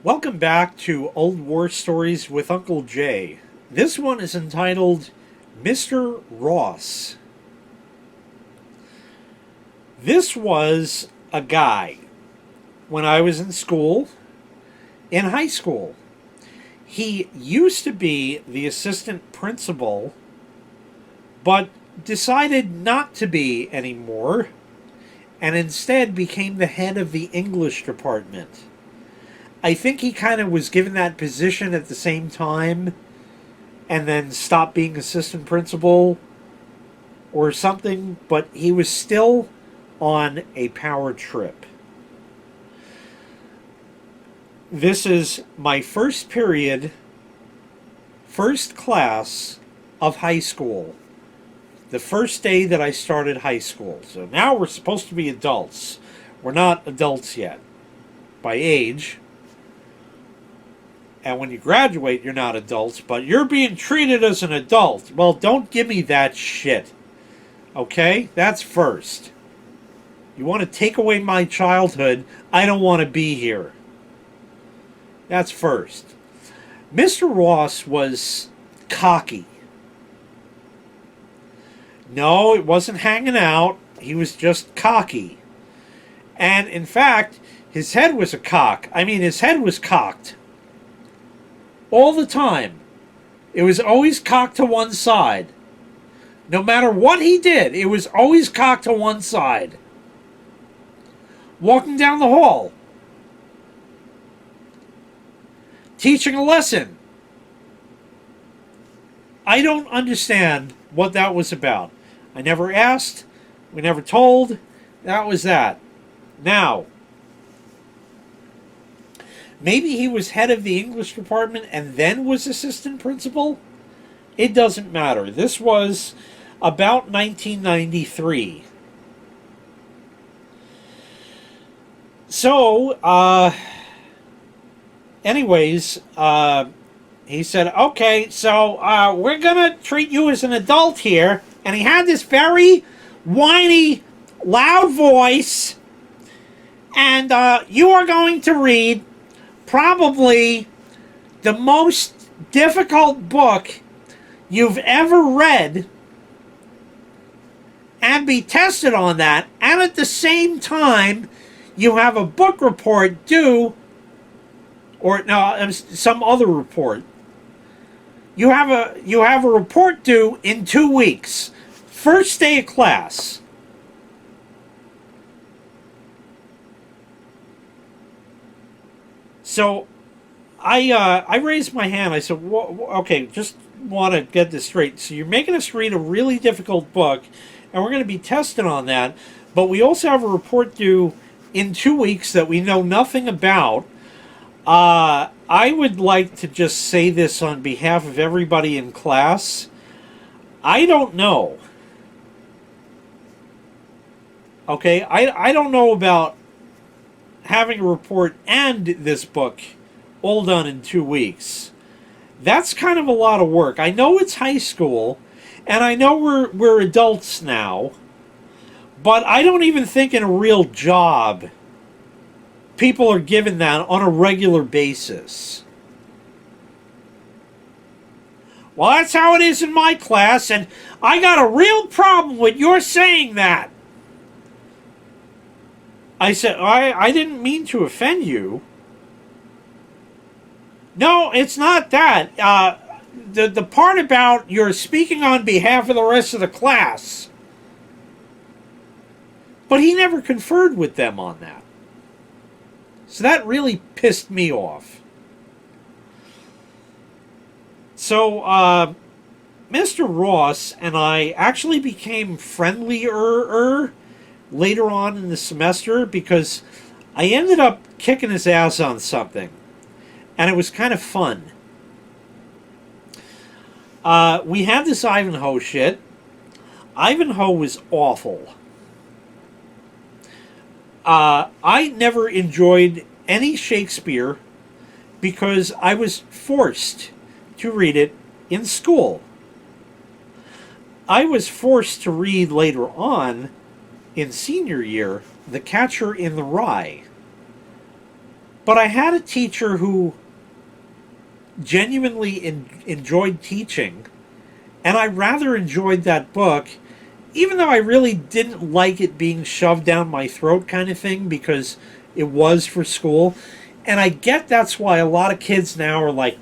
Welcome back to Old War Stories with Uncle Jay. This one is entitled Mr. Ross. This was a guy when I was in school, in high school. He used to be the assistant principal, but decided not to be anymore, and instead became the head of the English department. I think he kind of was given that position at the same time and then stopped being assistant principal or something, but he was still on a power trip. This is my first period, first class of high school. The first day that I started high school. So now we're supposed to be adults. We're not adults yet by age. And when you graduate, you're not adults, but you're being treated as an adult. Well, don't give me that shit. Okay? That's first. You want to take away my childhood, I don't want to be here. That's first. Mr. Ross was cocky. No, it wasn't hanging out. He was just cocky. And in fact, his head was his head was cocked. All the time. It was always cocked to one side. No matter what he did, it was always cocked to one side. Walking down the hall. Teaching a lesson. I don't understand what that was about. I never asked. We never told. That was that. Now, maybe he was head of the English department and then was assistant principal? It doesn't matter. This was about 1993. So, anyways, he said, okay, so we're going to treat you as an adult here. And he had this very whiny, loud voice. And you are going to read probably the most difficult book you've ever read and be tested on that. And at the same time, you have a book report due, or no, some other report. You have a report due in 2 weeks. First day of class. So I raised my hand. I said, okay, just want to get this straight. So you're making us read a really difficult book, and we're going to be tested on that. But we also have a report due in 2 weeks that we know nothing about. I would like to just say this on behalf of everybody in class. I don't know. Okay, I don't know about having a report and this book all done in 2 weeks. That's kind of a lot of work. I know it's high school, and I know we're adults now, but I don't even think in a real job people are given that on a regular basis. Well, that's how it is in my class, and I got a real problem with your saying that. I said, I didn't mean to offend you. No, it's not that. The part about you're speaking on behalf of the rest of the class. But he never conferred with them on that. So that really pissed me off. So, Mr. Ross and I actually became friendlier later on in the semester because I ended up kicking his ass on something. And it was kind of fun. We had this Ivanhoe shit. Ivanhoe was awful. I never enjoyed any Shakespeare because I was forced to read it in school. I was forced to read later on, in senior year, The Catcher in the Rye. But I had a teacher who genuinely enjoyed teaching, and I rather enjoyed that book, even though I really didn't like it being shoved down my throat kind of thing, because it was for school. And I get that's why a lot of kids now are like,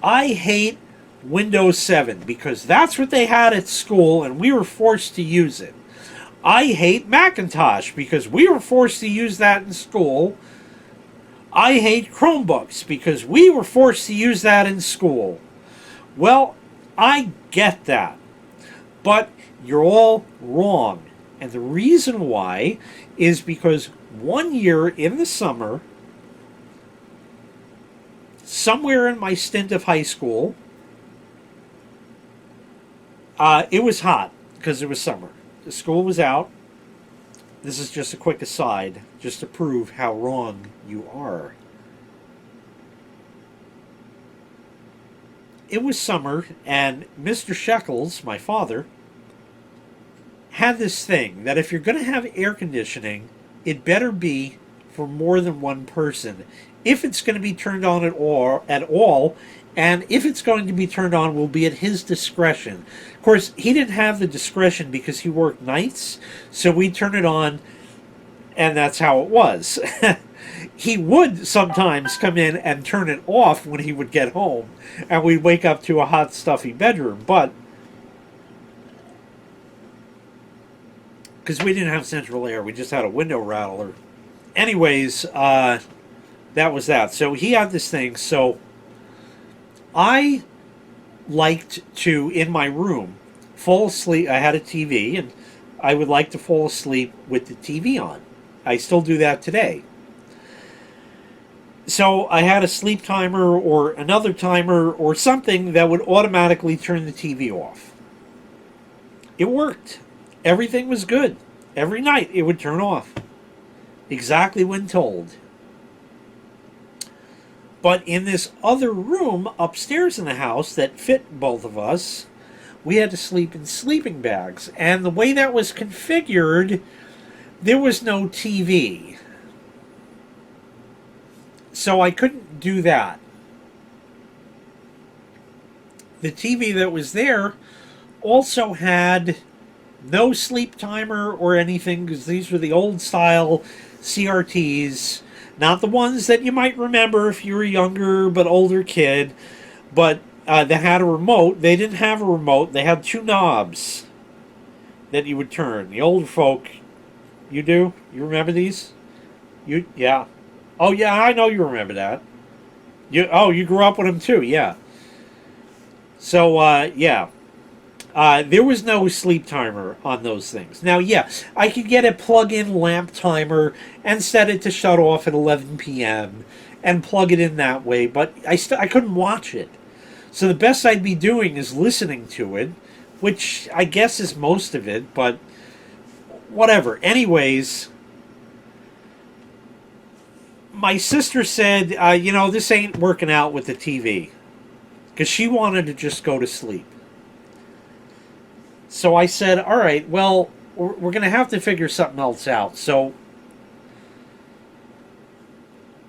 I hate Windows 7 because that's what they had at school and we were forced to use it. I hate Macintosh because we were forced to use that in school. I hate Chromebooks because we were forced to use that in school. Well, I get that. But you're all wrong. And the reason why is because one year in the summer, somewhere in my stint of high school, it was hot because it was summer. The school was out. This is just a quick aside, just to prove how wrong you are. It was summer, and Mr. Shekels, my father, had this thing that if you're going to have air conditioning, it better be for more than one person. If it's going to be turned on at all, and if it's going to be turned on, will be at his discretion. Of course, he didn't have the discretion because he worked nights, so we'd turn it on, and that's how it was. He would sometimes come in and turn it off when he would get home, and we'd wake up to a hot, stuffy bedroom, but because we didn't have central air, we just had a window rattler. Anyways, that was that. So he had this thing, so I liked to, in my room, fall asleep. I had a TV, and I would like to fall asleep with the TV on. I still do that today. So I had a sleep timer or another timer or something that would automatically turn the TV off. It worked. Everything was good. Every night it would turn off. Exactly when told. But in this other room upstairs in the house that fit both of us, we had to sleep in sleeping bags. And the way that was configured, there was no TV. So I couldn't do that. The TV that was there also had no sleep timer or anything, because these were the old style CRTs. Not the ones that you might remember if you were a younger but older kid. But they had a remote. They didn't have a remote. They had two knobs that you would turn. The older folk, you do? You remember these? Yeah. Oh, yeah, I know you remember that. You grew up with them too, yeah. So, yeah. There was no sleep timer on those things. Now, yeah, I could get a plug-in lamp timer and set it to shut off at 11 p.m. and plug it in that way, but I couldn't watch it. So the best I'd be doing is listening to it, which I guess is most of it, but whatever. Anyways, my sister said, this ain't working out with the TV, because she wanted to just go to sleep. So I said, all right, well, we're going to have to figure something else out. So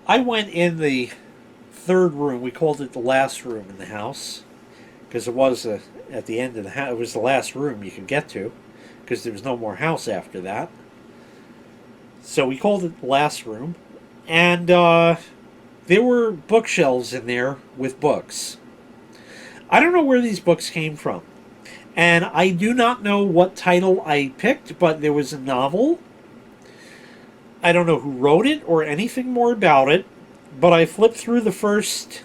I went in the third room. We called it the last room in the house, because it was at the end of the house. It was the last room you could get to, because there was no more house after that. So we called it the last room. And there were bookshelves in there with books. I don't know where these books came from. And I do not know what title I picked, but there was a novel. I don't know who wrote it or anything more about it, but I flipped through the first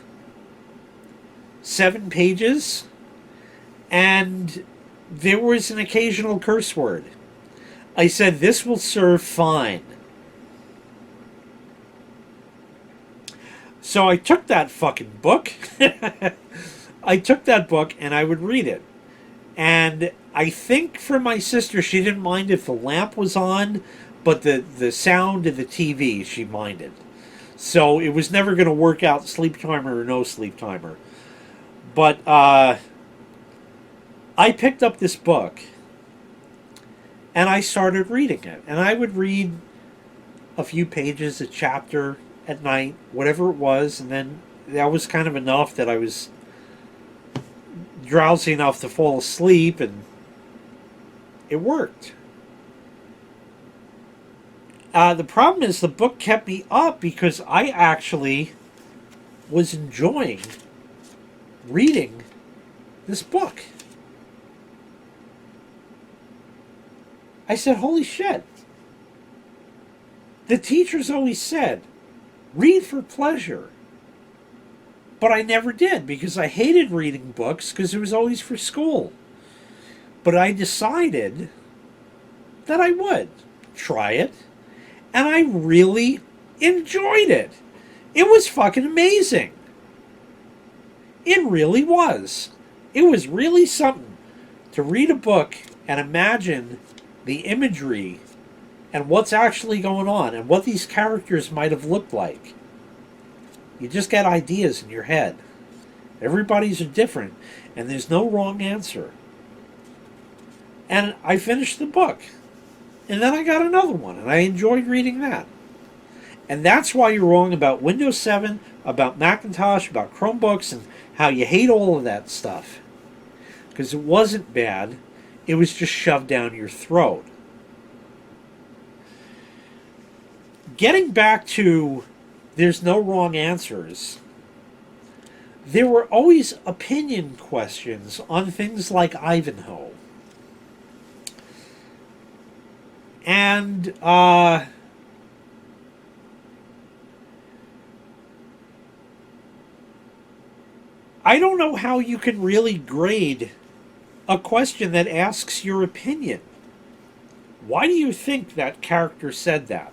7 pages, and there was an occasional curse word. I said, this will serve fine. So I took that fucking book. I took that book and I would read it. And I think for my sister, she didn't mind if the lamp was on, but the sound of the TV she minded. So it was never going to work out sleep timer or no sleep timer. But I picked up this book and I started reading it. And I would read a few pages a chapter at night, whatever it was, and then that was kind of enough that I was drowsy enough to fall asleep, and it worked. The problem is the book kept me up because I actually was enjoying reading this book. I said, holy shit. The teachers always said, read for pleasure. But I never did because I hated reading books because it was always for school. But I decided that I would try it. And I really enjoyed it. It was fucking amazing. It really was. It was really something to read a book and imagine the imagery and what's actually going on and what these characters might have looked like. You just get ideas in your head. Everybody's are different, and there's no wrong answer. And I finished the book. And then I got another one, and I enjoyed reading that. And that's why you're wrong about Windows 7, about Macintosh, about Chromebooks, and how you hate all of that stuff. Because it wasn't bad. It was just shoved down your throat. Getting back to there's no wrong answers, there were always opinion questions on things like Ivanhoe. And I don't know how you can really grade a question that asks your opinion. Why do you think that character said that?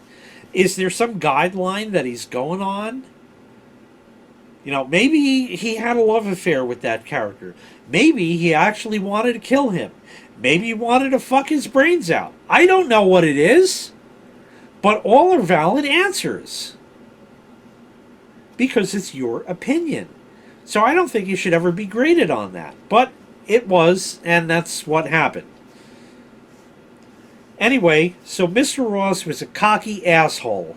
Is there some guideline that he's going on? You know, maybe he had a love affair with that character. Maybe he actually wanted to kill him. Maybe he wanted to fuck his brains out. I don't know what it is. But all are valid answers. Because it's your opinion. So I don't think you should ever be graded on that. But it was, and that's what happened. Anyway, so Mr. Ross was a cocky asshole.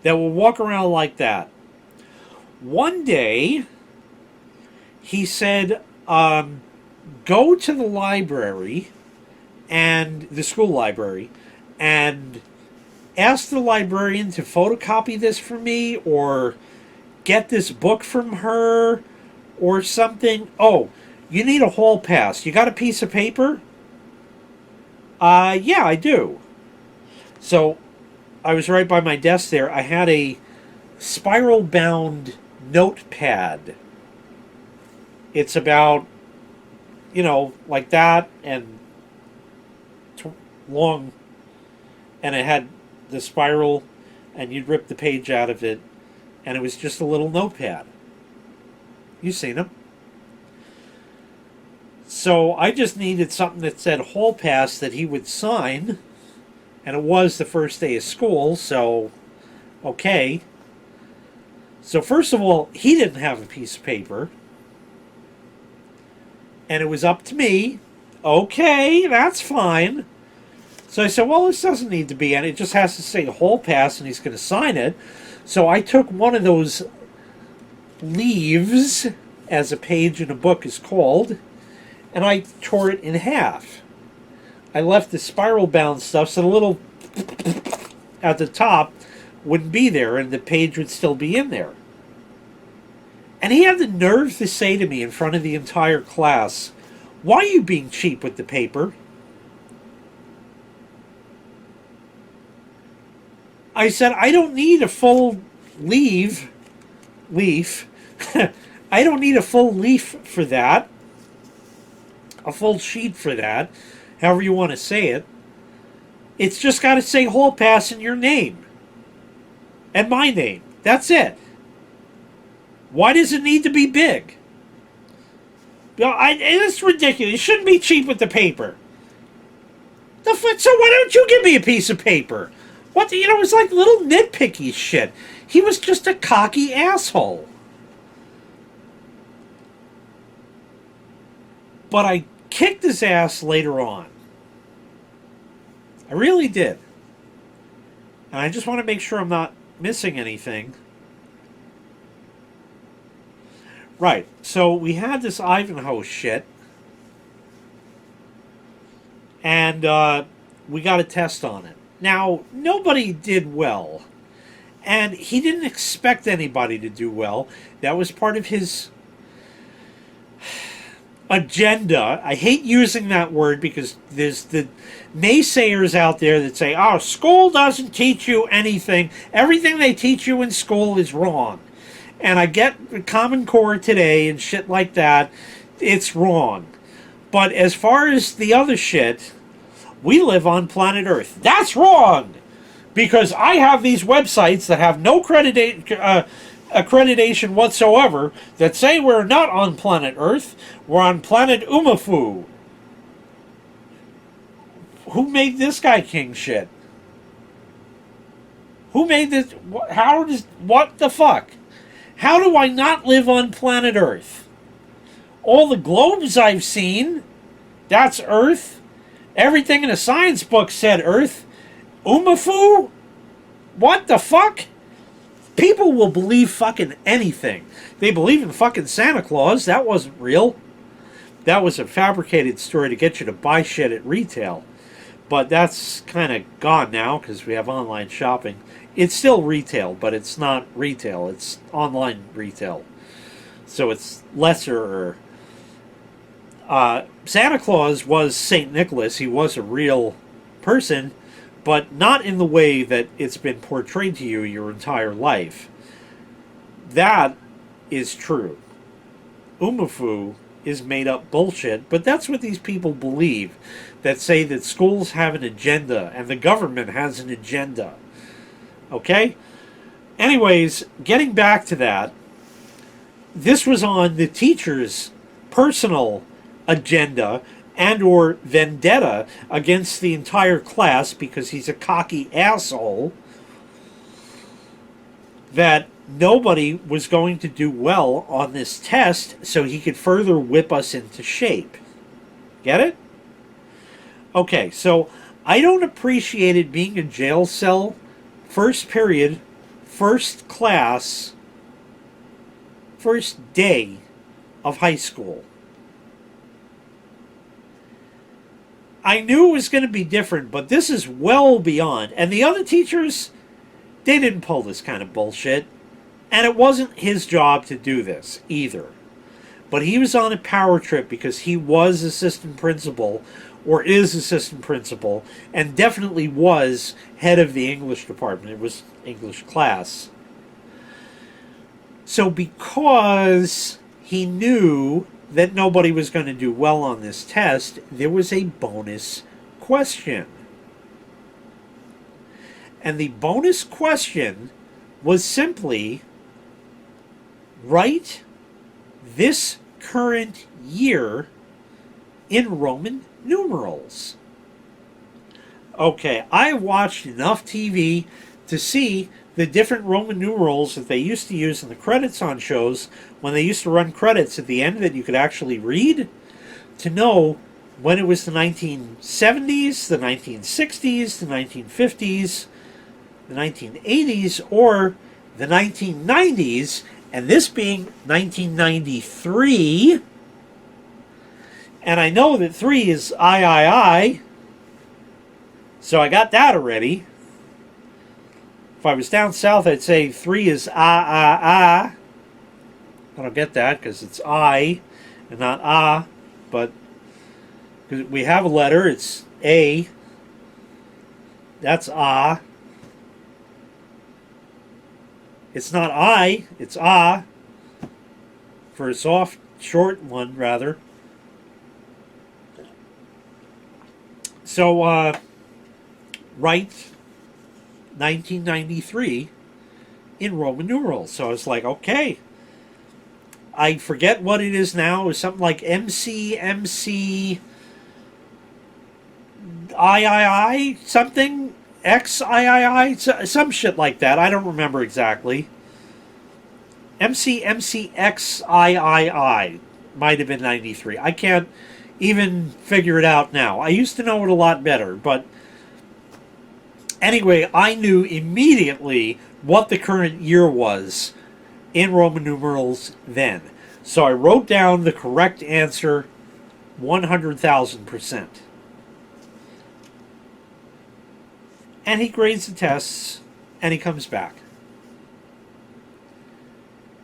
That will walk around like that. One day, he said, go to the library, and the school library, and ask the librarian to photocopy this for me, or get this book from her, or something. Oh, you need a hall pass. You got a piece of paper? Yeah, I do. So, I was right by my desk there. I had a spiral-bound notepad. It's about, like that, and long, and it had the spiral, and you'd rip the page out of it, and it was just a little notepad. You've seen them. So I just needed something that said hall pass that he would sign, and it was the first day of school, so okay. So first of all, he didn't have a piece of paper, and it was up to me. Okay, that's fine. So I said, well, this doesn't need to be, and it just has to say hall pass, and he's going to sign it. So I took one of those leaves, as a page in a book is called, and I tore it in half. I left the spiral-bound stuff so the little at the top wouldn't be there, and the page would still be in there. And he had the nerve to say to me in front of the entire class, why are you being cheap with the paper? I said, I don't need a full leaf. I don't need a full leaf for that. A full sheet for that. However you want to say it. It's just got to say hall pass in your name. And my name. That's it. Why does it need to be big? It's ridiculous. You shouldn't be cheap with the paper. So why don't you give me a piece of paper? What? It was like little nitpicky shit. He was just a cocky asshole. But I kicked his ass later on. I really did. And I just want to make sure I'm not missing anything. Right. So we had this Ivanhoe shit. And we got a test on it. Now, nobody did well. And he didn't expect anybody to do well. That was part of his agenda. I hate using that word because there's the naysayers out there that say, oh, school doesn't teach you anything. Everything they teach you in school is wrong. And I get the Common Core today and shit like that. It's wrong. But as far as the other shit, we live on planet Earth. That's wrong! Because I have these websites that have no accreditation whatsoever that say we're not on planet Earth, we're on planet Umafu. Who made this guy king shit? Who made this? What the fuck? How do I not live on planet Earth? All the globes I've seen, that's Earth. Everything in a science book said Earth. Umafu? What the fuck? People will believe fucking anything. They believe in fucking Santa Claus. That wasn't real. That was a fabricated story to get you to buy shit at retail. But that's kind of gone now because we have online shopping. It's still retail, but it's not retail. It's online retail. So it's lesser. Santa Claus was St. Nicholas. He was a real person, but not in the way that it's been portrayed to you your entire life. That is true. Umafu is made up bullshit, but that's what these people believe that say that schools have an agenda and the government has an agenda. Okay? Anyways, getting back to that, this was on the teacher's personal agenda and or vendetta against the entire class because he's a cocky asshole, that nobody was going to do well on this test so he could further whip us into shape. Get it? Okay, so I don't appreciate it being a jail cell, first period, first class, first day of high school. I knew it was going to be different, but this is well beyond. And the other teachers, they didn't pull this kind of bullshit. And it wasn't his job to do this either. But he was on a power trip because he was assistant principal, or is assistant principal, and definitely was head of the English department. It was English class. So because he knew that nobody was going to do well on this test, there was a bonus question. And the bonus question was simply, write this current year in Roman numerals. Okay, I watched enough TV to see the different Roman numerals that they used to use in the credits on shows when they used to run credits at the end that you could actually read, to know when it was the 1970s, the 1960s, the 1950s, the 1980s, or the 1990s, and this being 1993. And I know that 3 is I, so I got that already. If I was down south, I'd say 3 is I. I don't get that because it's I and not ah, but because we have a letter, it's A. That's ah. It's not I, it's ah. For a soft, short one, rather. So, write 1993 in Roman numerals. So I was like, okay. I forget what it is now. It was something like MC, III, something, XIII, some shit like that. I don't remember exactly. XIII might have been 93. I can't even figure it out now. I used to know it a lot better, but Anyway, I knew immediately what the current year was in Roman numerals then. So I wrote down the correct answer 100,000%. And he grades the tests, and he comes back.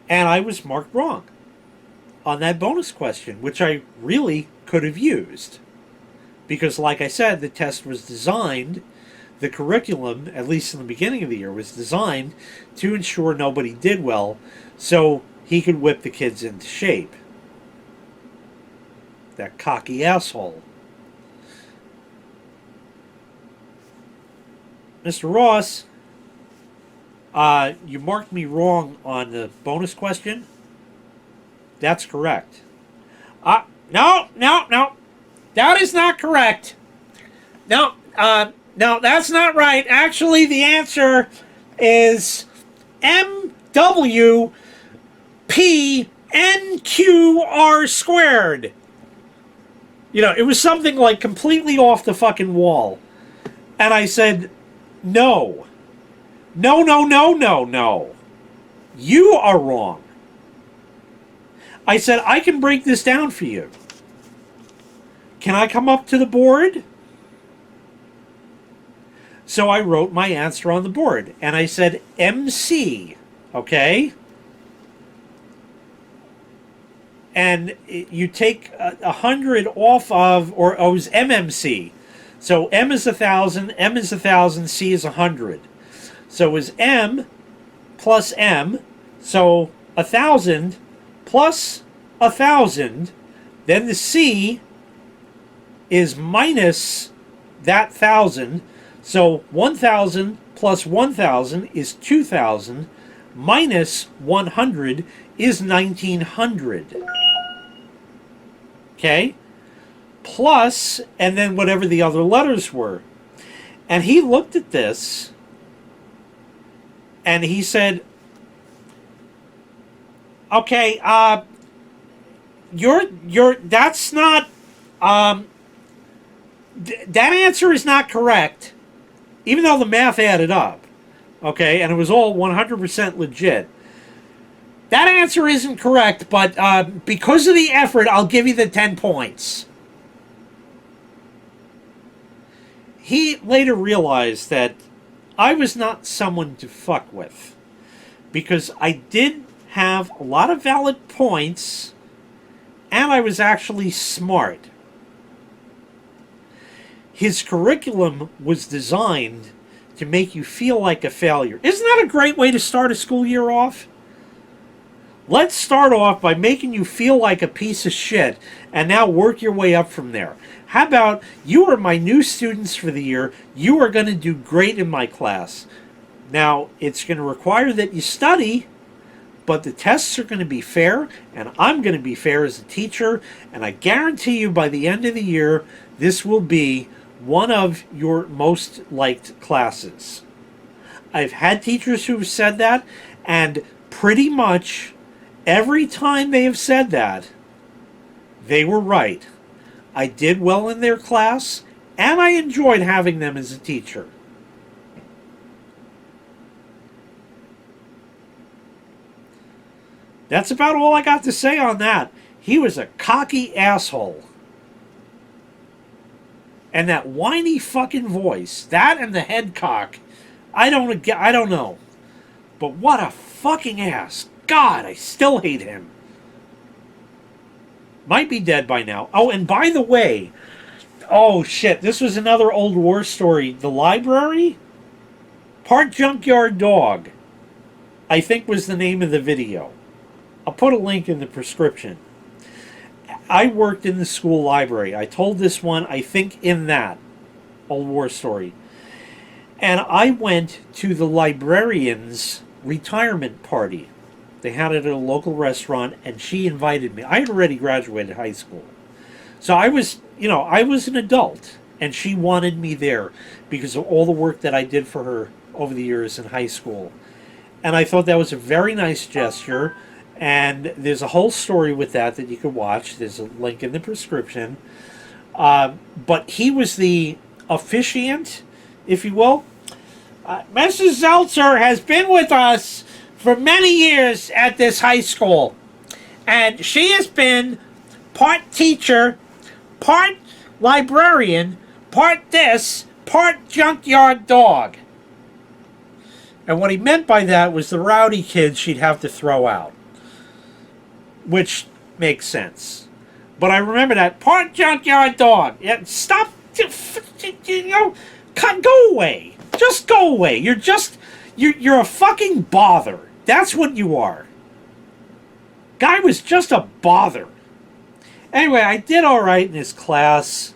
And I was marked wrong on that bonus question, which I really could have used. Because, like I said, the test was designed, the curriculum, at least in the beginning of the year, was designed to ensure nobody did well so he could whip the kids into shape. That cocky asshole. Mr. Ross, you marked me wrong on the bonus question. That's correct. No. That is not correct. No, that's not right. Actually, the answer is MWPNQR squared. You know, it was something like completely off the fucking wall. And I said, no. No. You are wrong. I said, I can break this down for you. Can I come up to the board? So I wrote my answer on the board. And I said, MC. Okay? And you take 100 off of, or it was MMC. So M is 1,000, M is 1,000, C is 100. So it was M plus M. So 1,000 plus 1,000. Then the C is minus that 1,000. So 1,000 plus 1,000 is 2,000. Minus 100 is 1,900. Okay? Plus, and then whatever the other letters were. And he looked at this, and he said, okay, that's not, that answer is not correct, even though the math added up, okay, and it was all 100% legit. That answer isn't correct, but because of the effort, I'll give you the 10 points. He later realized that I was not someone to fuck with, because I did have a lot of valid points, and I was actually smart. His curriculum was designed to make you feel like a failure. Isn't that a great way to start a school year off? Let's start off by making you feel like a piece of shit, and now work your way up from there. How about, you are my new students for the year, you are going to do great in my class. Now, it's going to require that you study, but the tests are going to be fair, and I'm going to be fair as a teacher, and I guarantee you by the end of the year, this will be one of your most liked classes. I've had teachers who have said that, and pretty much every time they have said that, they were right. I did well in their class, and I enjoyed having them as a teacher. That's about all I got to say on that. He was a cocky asshole. And that whiny fucking voice, that and the head cock, I don't know. But what a fucking ass. God, I still hate him. Might be dead by now. Oh, and by the way, oh shit, this was another old war story. The library? Part Junkyard Dog, I think was the name of the video. I'll put a link in the prescription. I worked in the school library. I told this one, I think, in that old war story. And I went to the librarian's retirement party. They had it at a local restaurant, and she invited me. I had already graduated high school. So I was an adult, and she wanted me there because of all the work that I did for her over the years in high school. And I thought that was a very nice gesture, and there's a whole story with that you could watch. There's a link in the prescription. But he was the officiant, if you will. Mrs. Zeltzer has been with us for many years at this high school. And she has been part teacher, part librarian, part this, part junkyard dog. And what he meant by that was the rowdy kids she'd have to throw out. Which makes sense. But I remember that part junkyard dog. Yeah, stop, go away. Just go away. You're a fucking bother. That's what you are. Guy was just a bother. Anyway, I did all right in this class.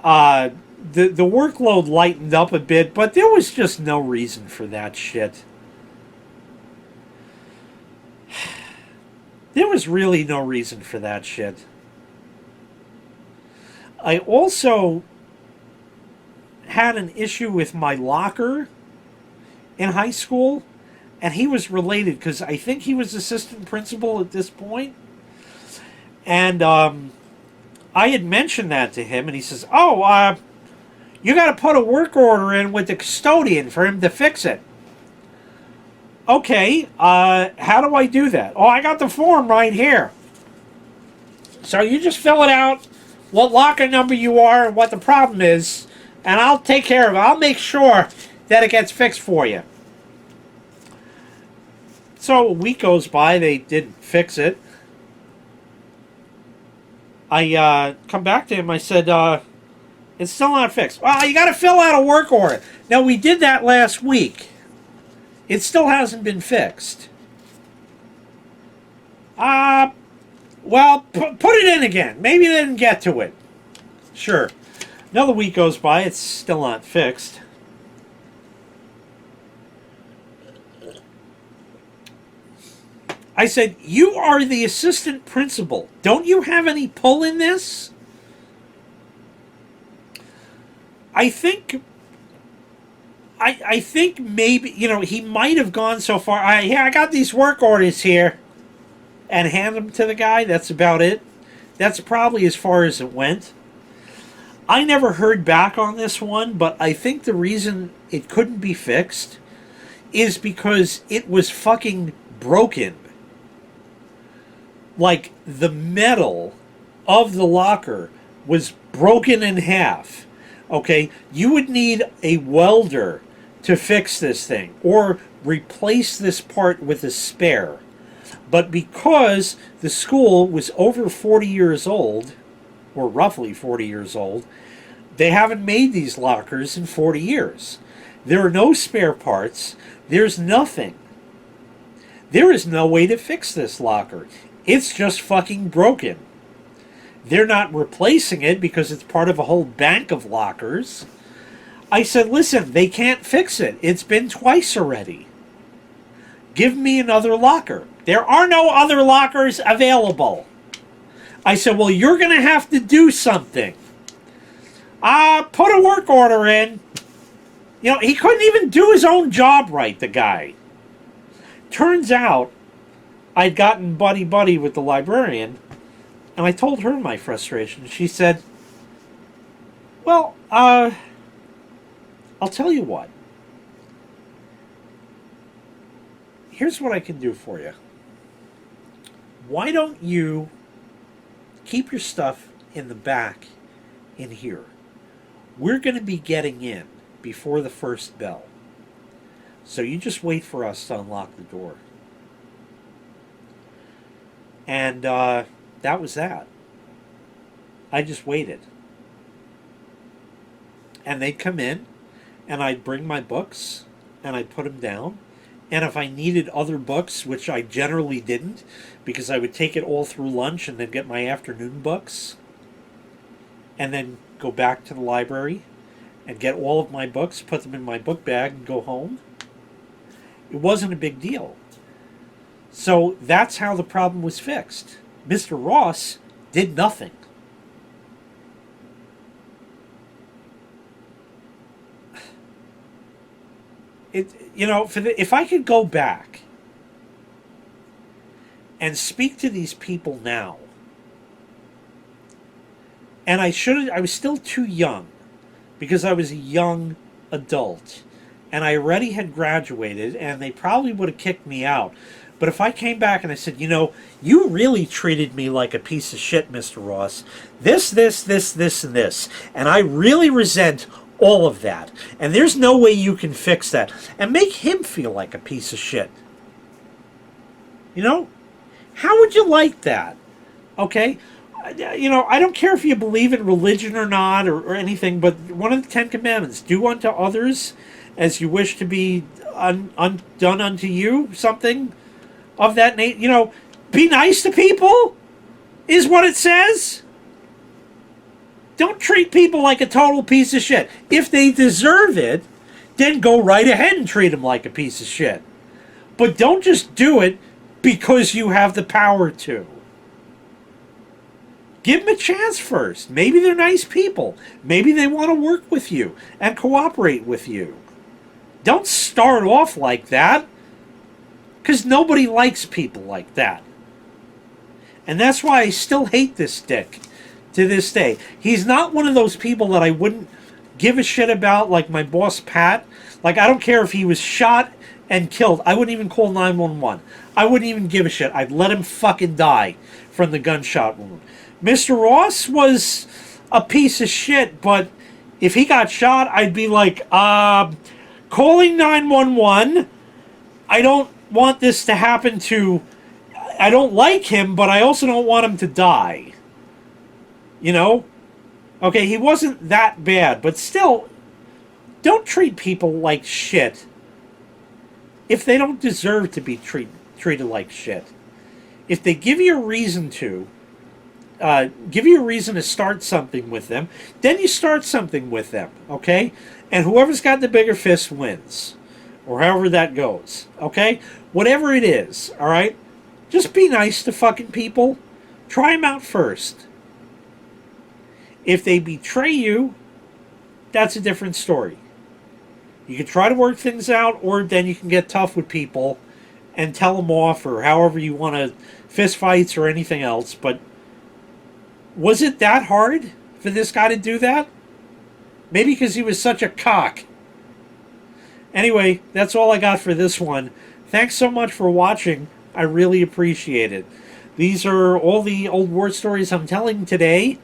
The workload lightened up a bit, but there was just no reason for that shit. There was really no reason for that shit. I also had an issue with my locker in high school, and he was related because I think he was assistant principal at this point. And I had mentioned that to him, and he says, "Oh, you got to put a work order in with the custodian for him to fix it." Okay, how do I do that? Oh, I got the form right here. So you just fill it out, what locker number you are, and what the problem is, and I'll take care of it. I'll make sure that it gets fixed for you. So a week goes by, they didn't fix it. I come back to him, I said, it's still not fixed. Well, you got to fill out a work order. Now, we did that last week. It still hasn't been fixed. Well, put it in again. Maybe they didn't get to it. Sure. Another week goes by, it's still not fixed. I said, you are the assistant principal. Don't you have any pull in this? I think maybe, he might have gone so far. I got these work orders here, and hand them to the guy. That's about it. That's probably as far as it went. I never heard back on this one, but I think the reason it couldn't be fixed is because it was fucking broken. Like, the metal of the locker was broken in half. Okay? You would need a welder to fix this thing, or replace this part with a spare. But because the school was over 40 years old, or roughly 40 years old, they haven't made these lockers in 40 years. There are no spare parts. There's nothing. There is no way to fix this locker. It's just fucking broken. They're not replacing it because it's part of a whole bank of lockers. I said, listen, they can't fix it. It's been twice already. Give me another locker. There are no other lockers available. I said, well, you're going to have to do something. Put a work order in. He couldn't even do his own job right, the guy. Turns out, I'd gotten buddy-buddy with the librarian, and I told her my frustration. She said, well, I'll tell you what. Here's what I can do for you. Why don't you keep your stuff in the back in here? We're going to be getting in before the first bell. So you just wait for us to unlock the door. And that was that. I just waited. And they'd come in, and I'd bring my books, and I'd put them down. And if I needed other books, which I generally didn't, because I would take it all through lunch and then get my afternoon books, and then go back to the library and get all of my books, put them in my book bag, and go home. It wasn't a big deal. So that's how the problem was fixed. Mr. Ross did nothing. If I could go back and speak to these people now, and I was still too young, because I was a young adult, and I already had graduated, and they probably would have kicked me out. But if I came back and I said, you know, you really treated me like a piece of shit, Mr. Ross. This, and this. And I really resent all of that. And there's no way you can fix that. And make him feel like a piece of shit. You know? How would you like that? Okay? You know, I don't care if you believe in religion or not or anything, but one of the Ten Commandments, do unto others as you wish to be done unto you, something of that nature. You know, be nice to people is what it says. Don't treat people like a total piece of shit. If they deserve it, then go right ahead and treat them like a piece of shit. But don't just do it because you have the power to. Give them a chance first. Maybe they're nice people. Maybe they want to work with you and cooperate with you. Don't start off like that, because nobody likes people like that. And that's why I still hate this dick to this day. He's not one of those people that I wouldn't give a shit about, like my boss Pat. Like, I don't care if he was shot and killed. I wouldn't even call 911. I wouldn't even give a shit. I'd let him fucking die from the gunshot wound. Mr. Ross was a piece of shit, but if he got shot, I'd be like, calling 911. I don't want this to happen to... I don't like him, but I also don't want him to die. You know? Okay, he wasn't that bad, but still, don't treat people like shit if they don't deserve to be treated like shit. If they give you a reason to, give you a reason to start something with them, then you start something with them, okay? And whoever's got the bigger fist wins, or however that goes, okay? Whatever it is, all right? Just be nice to fucking people. Try them out first. If they betray you, that's a different story. You can try to work things out, or then you can get tough with people and tell them off, or however you want to, fist fights or anything else. But was it that hard for this guy to do that? Maybe because he was such a cock. Anyway, that's all I got for this one. Thanks so much for watching. I really appreciate it. These are all the old war stories I'm telling today,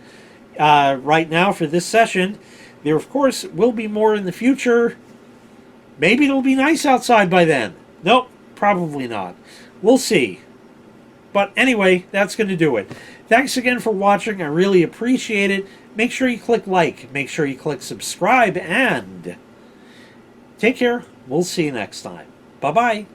right now for this session. There, of course, will be more in the future. Maybe it'll be nice outside by then. Nope, probably not. We'll see. But anyway, that's going to do it. Thanks again for watching. I really appreciate it. Make sure you click like. Make sure you click subscribe. And take care. We'll see you next time. Bye-bye.